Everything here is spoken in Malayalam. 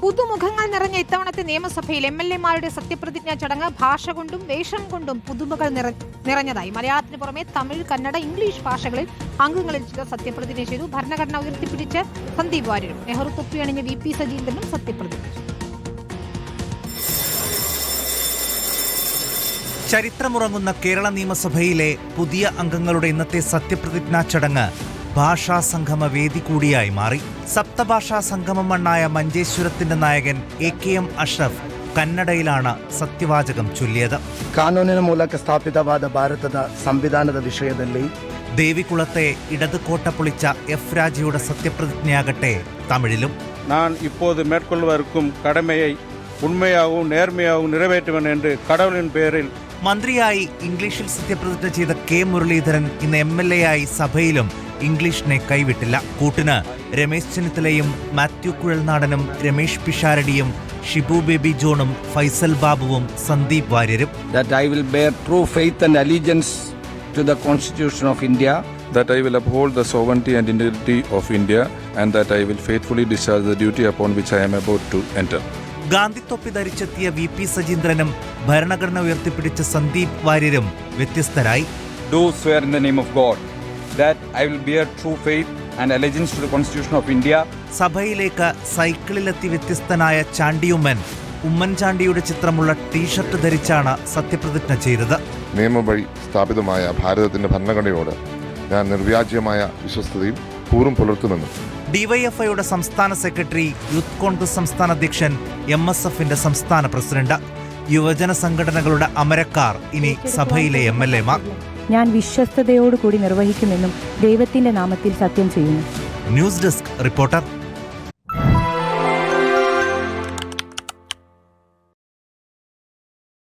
പുതുമുഖങ്ങൾ നിറഞ്ഞ ഇത്തവണത്തെ നിയമസഭയിൽ MLA-മാരുടെ സത്യപ്രതിജ്ഞാ ചടങ്ങ് ഭാഷ കൊണ്ടും വേഷം കൊണ്ടും പുതുമകൾ നിറഞ്ഞതായി. മലയാളത്തിന് പുറമെ തമിഴ്, കന്നഡ, ഇംഗ്ലീഷ് ഭാഷകളിൽ അംഗങ്ങളിൽ സത്യപ്രതിജ്ഞ ചെയ്തു. ഭരണഘടന ഉയർത്തിപ്പിടിച്ച് സന്ദീപ് വാര്യരും നെഹ്റു തൊപ്പിയണിഞ്ഞ VP സജീന്ദ്രനും സത്യപ്രതിജ്ഞ ചെയ്തു. ചരിത്രമുറങ്ങുന്ന കേരള നിയമസഭയിലെ പുതിയ അംഗങ്ങളുടെ ഇന്നത്തെ സത്യപ്രതിജ്ഞാ ചടങ്ങ് ഭാഷാ സംഗമ വേദി കൂടിയായി മാറി. സപ്തഭാഷാ സംഗമം മണ്ണായ മഞ്ചേശ്വരത്തിന്റെ നായകൻ AKM അഷ്റഫ് കന്നഡയിലാണ് ಸತ್ಯವಾಚಕಂ ചൊല്ലിയത്. ಕಾನೂನಿನ ಮೂಲಕ ಸ್ಥಾಪಿತವಾದ ಭಾರತದ ಸಂವಿಧಾನದ ವಿಷಯದಲ್ಲಿ ദേവികുളത്തെ ഇടത് കോട്ട പൊളിച്ച F രാജയുടെ സത്യപ്രതിജ്ഞയാകട്ടെ തമിഴിലും. நான் இப்போது மேற்கொள்வதற்கும் கடமையை உண்மையாகவும் நேர்மையாகவும் நிறைவேற்றுவேன் என்று கடவுளின் பெயரில். മന്ത്രിയായി ഇംഗ്ലീഷിൽ സത്യപ്രതിജ്ഞ ചെയ്ത K മുരളീധരൻ ഇന്ന് MLA-ആയി സഭയിലും ഇംഗ്ലീഷിനെ കൈവിട്ടില്ല. കൂട്ടിന് രമേശ് ചെന്നിത്തലയും മാത്യു കുഴൽനാടനും രമേശ് പിഷാരടിയും ഷിബു ബേബി ജോണും ഫൈസൽ ബാബുവും സന്ദീപ് വാര്യരും. that I will bear true faith and allegiance to the Constitution of India, that I will uphold the sovereignty and integrity of India, and that I will faithfully discharge the duty upon which I am about to enter. ഗാന്ധിത്തൊപ്പി ധരിച്ചെത്തിയ VP സജീന്ദ്രനും ഭരണഘടന ഉയർത്തിപ്പിടിച്ച Sandeep വാര്യരും വ്യത്യസ്തരായി. Do swear in the name of God that I will bear true faith and allegiance to the Constitution of India. സഭയിലേക്ക് സൈക്കിളിലെത്തി വ്യത്യസ്തനായ ചാണ്ടിയുമ്മൻ ഉമ്മൻചാണ്ടിയുടെ ചിത്രമുള്ള ടീഷർട്ട് ധരിച്ചാണ് സത്യപ്രതിജ്ഞ ചെയ്തത്. നിയമം വഴി സ്ഥാപിതമായ ഭാരതത്തിന്റെ ഭരണഘടനയോട് ഞാൻ നിർവ്യാജ്യമായ വിശ്വസ്തയും കൂറും പുലർത്തുമെന്നും. DYFIയുടെ സംസ്ഥാന സെക്രട്ടറി, യൂത്ത് കോൺഗ്രസ് സംസ്ഥാന അധ്യക്ഷൻ, MSFന്റെ സംസ്ഥാന പ്രസിഡന്റ്, യുവജന സംഘടനകളുടെ അമരക്കാർ ഇനി സഭയിലെ MLA-മാർ. ഞാൻ വിശ്വസ്തയോടുകൂടി നിർവഹിക്കുമെന്നും ദൈവത്തിന്റെ നാമത്തിൽ സത്യം ചെയ്യുന്നു. News desk reporter.